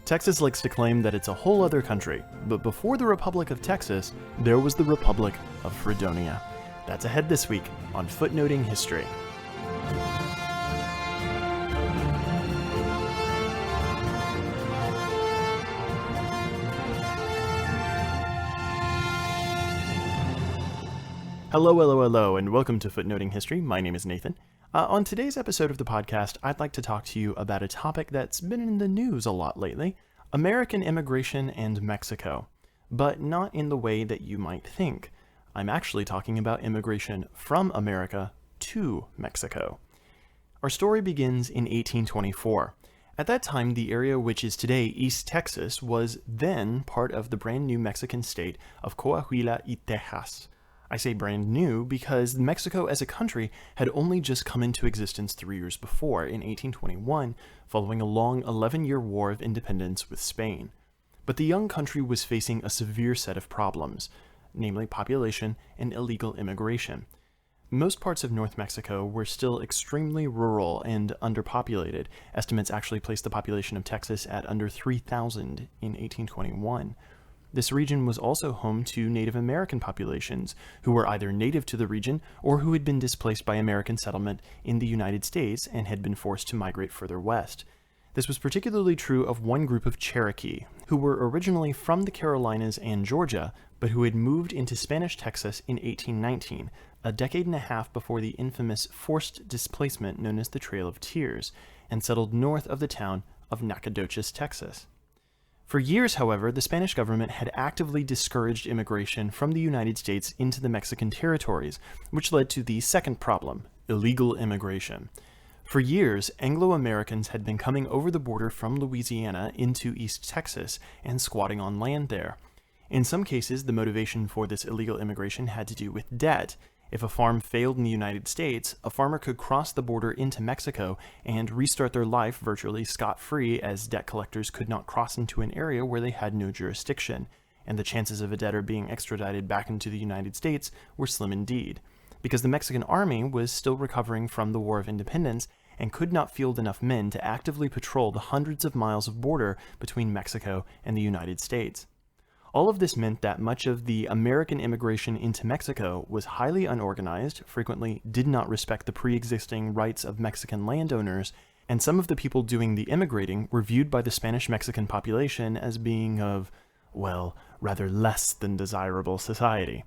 Texas likes to claim that it's a whole other country, but before the Republic of Texas, there was the Republic of Fredonia. That's ahead this week on Footnoting History. Hello, and welcome to Footnoting History. My name is Nathan. On today's episode of the podcast, I'd like to talk to you about a topic that's been in the news a lot lately, American immigration and Mexico, but not in the way that you might think. I'm actually talking about immigration from America to Mexico. Our story begins in 1824. At that time, the area which is today East Texas was then part of the brand new Mexican state of Coahuila y Texas. I say brand new because Mexico as a country had only just come into existence 3 years before, in 1821, following a long 11-year war of independence with Spain. But the young country was facing a severe set of problems, namely population and illegal immigration. Most parts of North Mexico were still extremely rural and underpopulated. Estimates actually placed the population of Texas at under 3,000 in 1821. This region was also home to Native American populations, who were either native to the region or who had been displaced by American settlement in the United States and had been forced to migrate further west. This was particularly true of one group of Cherokee, who were originally from the Carolinas and Georgia, but who had moved into Spanish Texas in 1819, a decade and a half before the infamous forced displacement known as the Trail of Tears, and settled north of the town of Nacogdoches, Texas. For years, however, the Spanish government had actively discouraged immigration from the United States into the Mexican territories, which led to the second problem, illegal immigration. For years, Anglo-Americans had been coming over the border from Louisiana into East Texas and squatting on land there. In some cases, the motivation for this illegal immigration had to do with debt. If a farm failed in the United States, a farmer could cross the border into Mexico and restart their life virtually scot-free, as debt collectors could not cross into an area where they had no jurisdiction, and the chances of a debtor being extradited back into the United States were slim indeed, because the Mexican army was still recovering from the War of Independence and could not field enough men to actively patrol the hundreds of miles of border between Mexico and the United States. All of this meant that much of the American immigration into Mexico was highly unorganized, frequently did not respect the pre-existing rights of Mexican landowners, and some of the people doing the immigrating were viewed by the Spanish-Mexican population as being of, well, rather less than desirable society.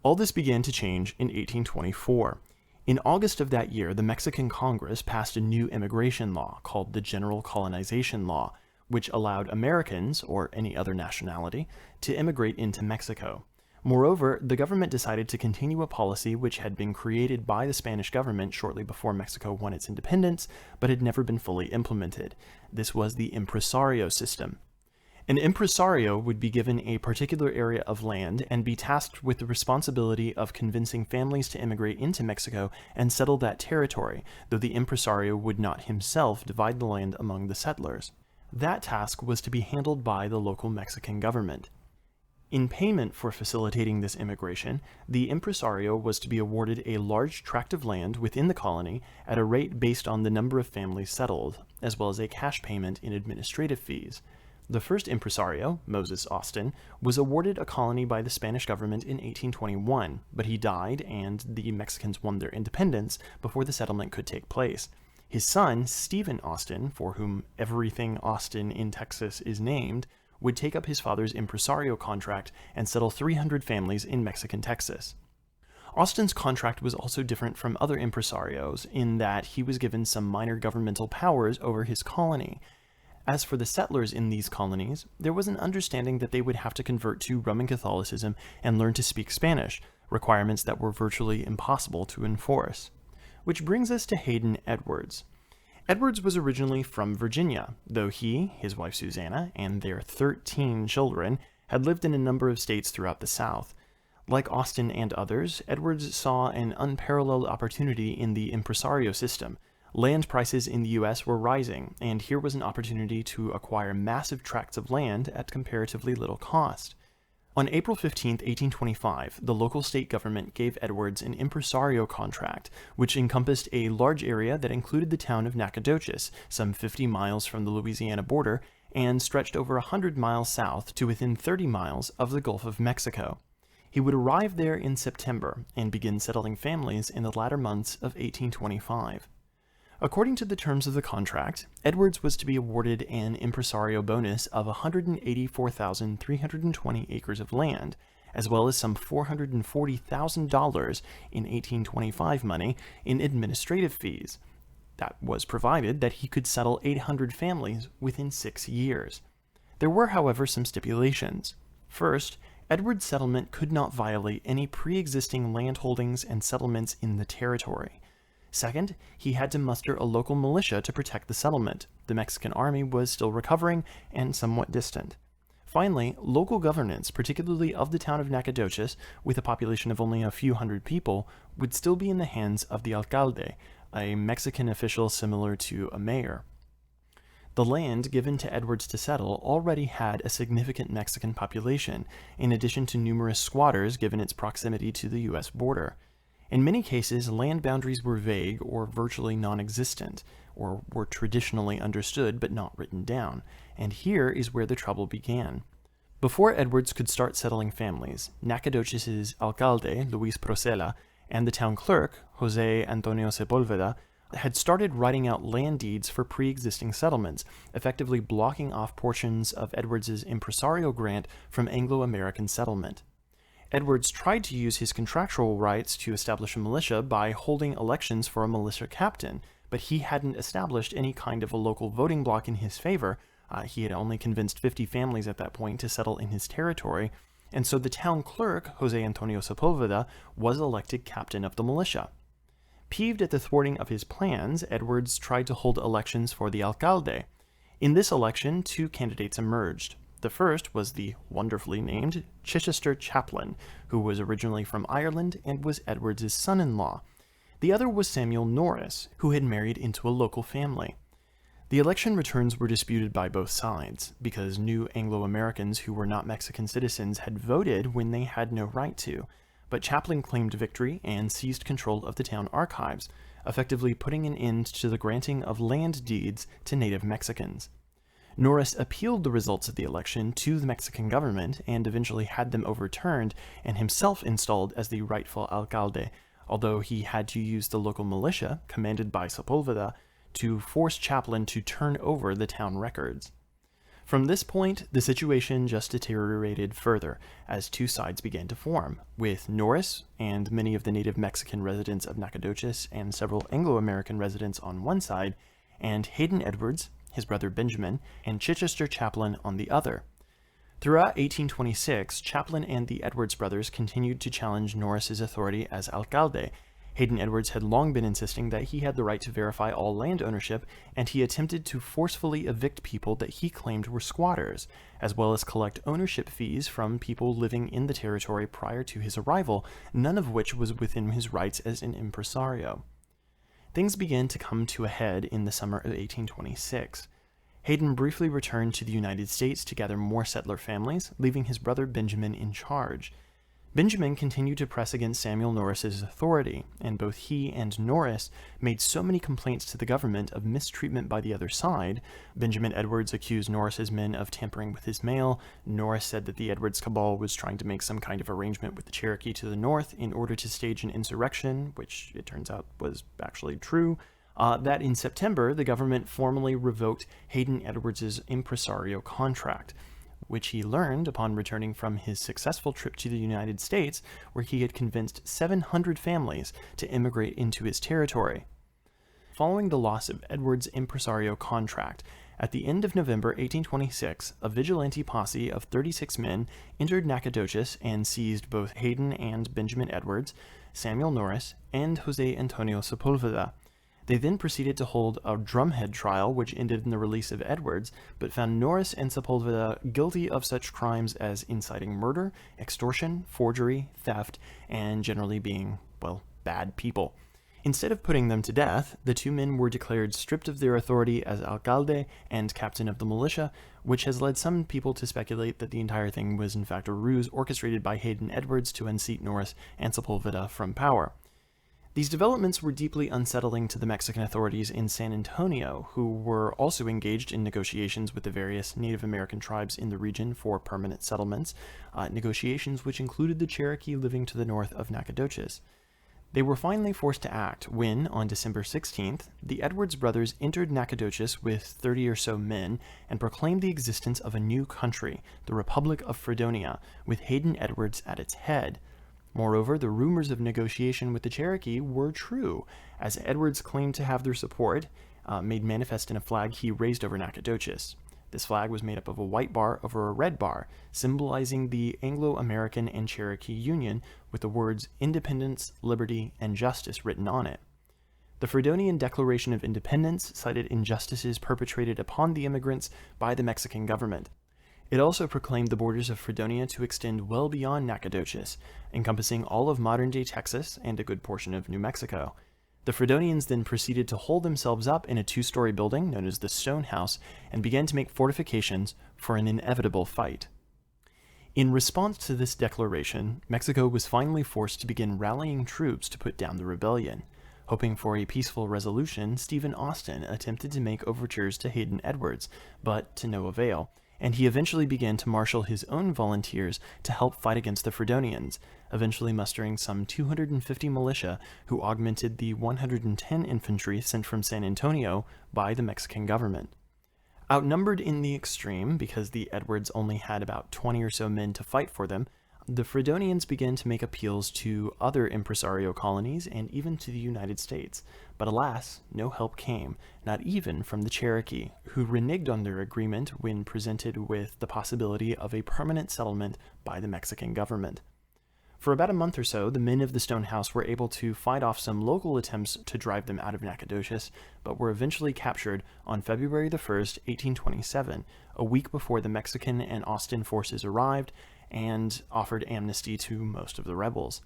All this began to change in 1824. In August of that year, the Mexican Congress passed a new immigration law called the General Colonization Law, which allowed Americans, or any other nationality, to immigrate into Mexico. Moreover, the government decided to continue a policy which had been created by the Spanish government shortly before Mexico won its independence, but had never been fully implemented. This was the Impresario system. An impresario would be given a particular area of land and be tasked with the responsibility of convincing families to immigrate into Mexico and settle that territory, though the impresario would not himself divide the land among the settlers. That task was to be handled by the local Mexican government. In payment for facilitating this immigration, the impresario was to be awarded a large tract of land within the colony at a rate based on the number of families settled, as well as a cash payment in administrative fees. The first impresario, Moses Austin, was awarded a colony by the Spanish government in 1821, but he died and the Mexicans won their independence before the settlement could take place. His son, Stephen Austin, for whom everything Austin in Texas is named, would take up his father's impresario contract and settle 300 families in Mexican Texas. Austin's contract was also different from other impresarios in that he was given some minor governmental powers over his colony. As for the settlers in these colonies, there was an understanding that they would have to convert to Roman Catholicism and learn to speak Spanish, requirements that were virtually impossible to enforce. Which brings us to Haden Edwards. Edwards was originally from Virginia, though he, his wife Susanna, and their 13 children had lived in a number of states throughout the South. Like Austin and others, Edwards saw an unparalleled opportunity in the impresario system. Land prices in the U.S. were rising, and here was an opportunity to acquire massive tracts of land at comparatively little cost. On April 15, 1825, the local state government gave Edwards an Impresario contract, which encompassed a large area that included the town of Nacogdoches, some 50 miles from the Louisiana border, and stretched over 100 miles south to within 30 miles of the Gulf of Mexico. He would arrive there in September and begin settling families in the latter months of 1825. According to the terms of the contract, Edwards was to be awarded an impresario bonus of 184,320 acres of land, as well as some $440,000 in 1825 money in administrative fees. That was provided that he could settle 800 families within 6 years. There were, however, some stipulations. First, Edwards' settlement could not violate any pre-existing landholdings and settlements in the territory. Second, he had to muster a local militia to protect the settlement. The Mexican army was still recovering and somewhat distant. Finally, local governance, particularly of the town of Nacogdoches, with a population of only a few hundred people, would still be in the hands of the alcalde, a Mexican official similar to a mayor. The land given to Edwards to settle already had a significant Mexican population, in addition to numerous squatters given its proximity to the U.S. border. In many cases, land boundaries were vague or virtually non-existent, or were traditionally understood but not written down, and here is where the trouble began. Before Edwards could start settling families, Nacogdoches' alcalde, Luis Procela, and the town clerk, Jose Antonio Sepulveda, had started writing out land deeds for pre-existing settlements, effectively blocking off portions of Edwards' impresario grant from Anglo-American settlement. Edwards tried to use his contractual rights to establish a militia by holding elections for a militia captain, but he hadn't established any kind of a local voting bloc in his favor. He had only convinced 50 families at that point to settle in his territory, and so the town clerk, Jose Antonio Sepulveda, was elected captain of the militia. Peeved at the thwarting of his plans, Edwards tried to hold elections for the alcalde. In this election, 2 candidates emerged. The first was the wonderfully named Chichester Chaplain, who was originally from Ireland and was Edwards' son-in-law. The other was Samuel Norris, who had married into a local family. The election returns were disputed by both sides, because new Anglo-Americans who were not Mexican citizens had voted when they had no right to, but Chaplain claimed victory and seized control of the town archives, effectively putting an end to the granting of land deeds to native Mexicans. Norris appealed the results of the election to the Mexican government and eventually had them overturned and himself installed as the rightful alcalde, although he had to use the local militia, commanded by Sepulveda, to force Chaplain to turn over the town records. From this point, the situation just deteriorated further as 2 sides began to form, with Norris and many of the native Mexican residents of Nacogdoches and several Anglo-American residents on one side, and Haden Edwards, his brother Benjamin, and Chichester Chaplain on the other. Throughout 1826, Chaplain and the Edwards brothers continued to challenge Norris's authority as alcalde. Haden Edwards had long been insisting that he had the right to verify all land ownership, and he attempted to forcefully evict people that he claimed were squatters, as well as collect ownership fees from people living in the territory prior to his arrival, none of which was within his rights as an impresario. Things began to come to a head in the summer of 1826. Haden briefly returned to the United States to gather more settler families, leaving his brother Benjamin in charge. Benjamin continued to press against Samuel Norris's authority, and both he and Norris made so many complaints to the government of mistreatment by the other side. Benjamin Edwards accused Norris's men of tampering with his mail. Norris said that the Edwards cabal was trying to make some kind of arrangement with the Cherokee to the north in order to stage an insurrection, which it turns out was actually true. That in September, the government formally revoked Haden Edwards' impresario contract, which he learned upon returning from his successful trip to the United States, where he had convinced 700 families to immigrate into his territory. Following the loss of Edwards' impresario contract, at the end of November 1826, a vigilante posse of 36 men entered Nacogdoches and seized both Haden and Benjamin Edwards, Samuel Norris, and Jose Antonio Sepulveda. They then proceeded to hold a drumhead trial, which ended in the release of Edwards, but found Norris and Sepulveda guilty of such crimes as inciting murder, extortion, forgery, theft, and generally being, well, bad people. Instead of putting them to death, the two men were declared stripped of their authority as alcalde and captain of the militia, which has led some people to speculate that the entire thing was in fact a ruse orchestrated by Haden Edwards to unseat Norris and Sepulveda from power. These developments were deeply unsettling to the Mexican authorities in San Antonio, who were also engaged in negotiations with the various Native American tribes in the region for permanent settlements, negotiations which included the Cherokee living to the north of Nacogdoches. They were finally forced to act when, on December 16th, the Edwards brothers entered Nacogdoches with 30 or so men and proclaimed the existence of a new country, the Republic of Fredonia, with Haden Edwards at its head. Moreover, the rumors of negotiation with the Cherokee were true, as Edwards claimed to have their support, made manifest in a flag he raised over Nacogdoches. This flag was made up of a white bar over a red bar, symbolizing the Anglo-American and Cherokee Union, with the words Independence, Liberty, and Justice written on it. The Fredonian Declaration of Independence cited injustices perpetrated upon the immigrants by the Mexican government. It also proclaimed the borders of Fredonia to extend well beyond Nacogdoches, encompassing all of modern-day Texas and a good portion of New Mexico. The Fredonians then proceeded to hold themselves up in a two-story building known as the Stone House and began to make fortifications for an inevitable fight. In response to this declaration, Mexico was finally forced to begin rallying troops to put down the rebellion. Hoping for a peaceful resolution, Stephen Austin attempted to make overtures to Haden Edwards, but to no avail, and he eventually began to marshal his own volunteers to help fight against the Fredonians, eventually mustering some 250 militia who augmented the 110 infantry sent from San Antonio by the Mexican government. Outnumbered in the extreme, because the Edwards only had about 20 or so men to fight for them, the Fredonians began to make appeals to other Impresario colonies and even to the United States, but alas, no help came, not even from the Cherokee, who reneged on their agreement when presented with the possibility of a permanent settlement by the Mexican government. For about a month or so, the men of the Stone House were able to fight off some local attempts to drive them out of Nacogdoches, but were eventually captured on February the 1st, 1827, a week before the Mexican and Austin forces arrived, and offered amnesty to most of the rebels.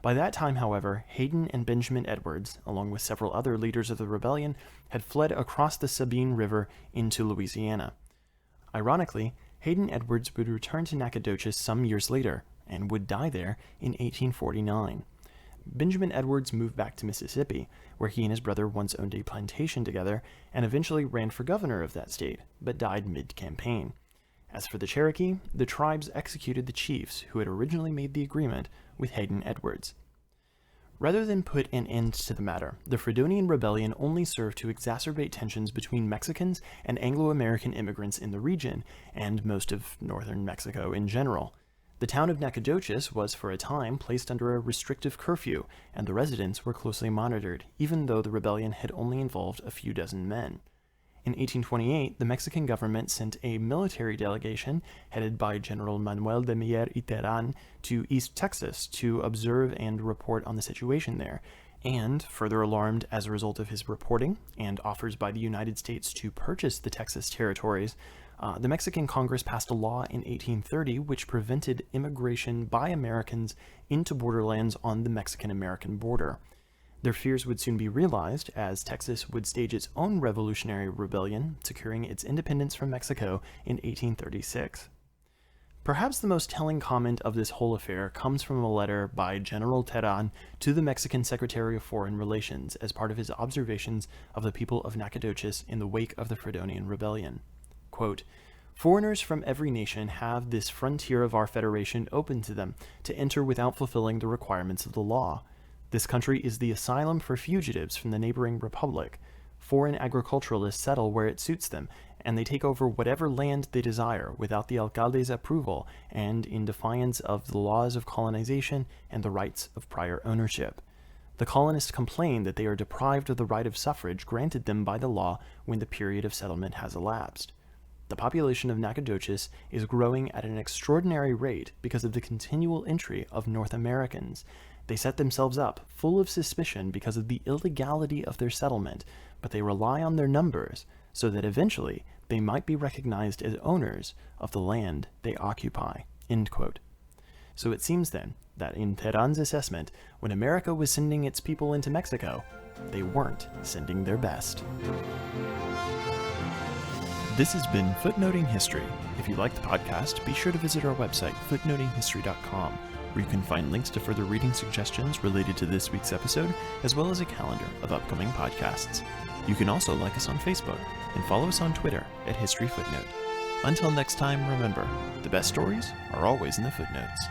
By that time, however, Haden and Benjamin Edwards, along with several other leaders of the rebellion, had fled across the Sabine River into Louisiana. Ironically, Haden Edwards would return to Nacogdoches some years later, and would die there in 1849. Benjamin Edwards moved back to Mississippi, where he and his brother once owned a plantation together, and eventually ran for governor of that state, but died mid-campaign. As for the Cherokee, the tribes executed the chiefs who had originally made the agreement with Haden Edwards. Rather than put an end to the matter, the Fredonian Rebellion only served to exacerbate tensions between Mexicans and Anglo-American immigrants in the region, and most of northern Mexico in general. The town of Nacogdoches was for a time placed under a restrictive curfew, and the residents were closely monitored, even though the rebellion had only involved a few dozen men. In 1828, the Mexican government sent a military delegation headed by General Manuel de Mier y Terán to East Texas to observe and report on the situation there, and, further alarmed as a result of his reporting and offers by the United States to purchase the Texas territories, the Mexican Congress passed a law in 1830 which prevented immigration by Americans into borderlands on the Mexican-American border. Their fears would soon be realized, as Texas would stage its own revolutionary rebellion, securing its independence from Mexico in 1836. Perhaps the most telling comment of this whole affair comes from a letter by General Terán to the Mexican Secretary of Foreign Relations as part of his observations of the people of Nacogdoches in the wake of the Fredonian Rebellion. Quote, "Foreigners from every nation have this frontier of our federation open to them to enter without fulfilling the requirements of the law. This country is the asylum for fugitives from the neighboring republic. Foreign agriculturalists settle where it suits them, and they take over whatever land they desire without the alcalde's approval and in defiance of the laws of colonization and the rights of prior ownership. The colonists complain that they are deprived of the right of suffrage granted them by the law when the period of settlement has elapsed. The population of Nacogdoches is growing at an extraordinary rate because of the continual entry of North Americans. They set themselves up, full of suspicion because of the illegality of their settlement, but they rely on their numbers so that eventually they might be recognized as owners of the land they occupy." End quote. So it seems then that in Terán's assessment, when America was sending its people into Mexico, they weren't sending their best. This has been Footnoting History. If you like the podcast, be sure to visit our website, footnotinghistory.com, where you can find links to further reading suggestions related to this week's episode, as well as a calendar of upcoming podcasts. You can also like us on Facebook and follow us on Twitter at History Footnote. Until next time, remember, the best stories are always in the footnotes.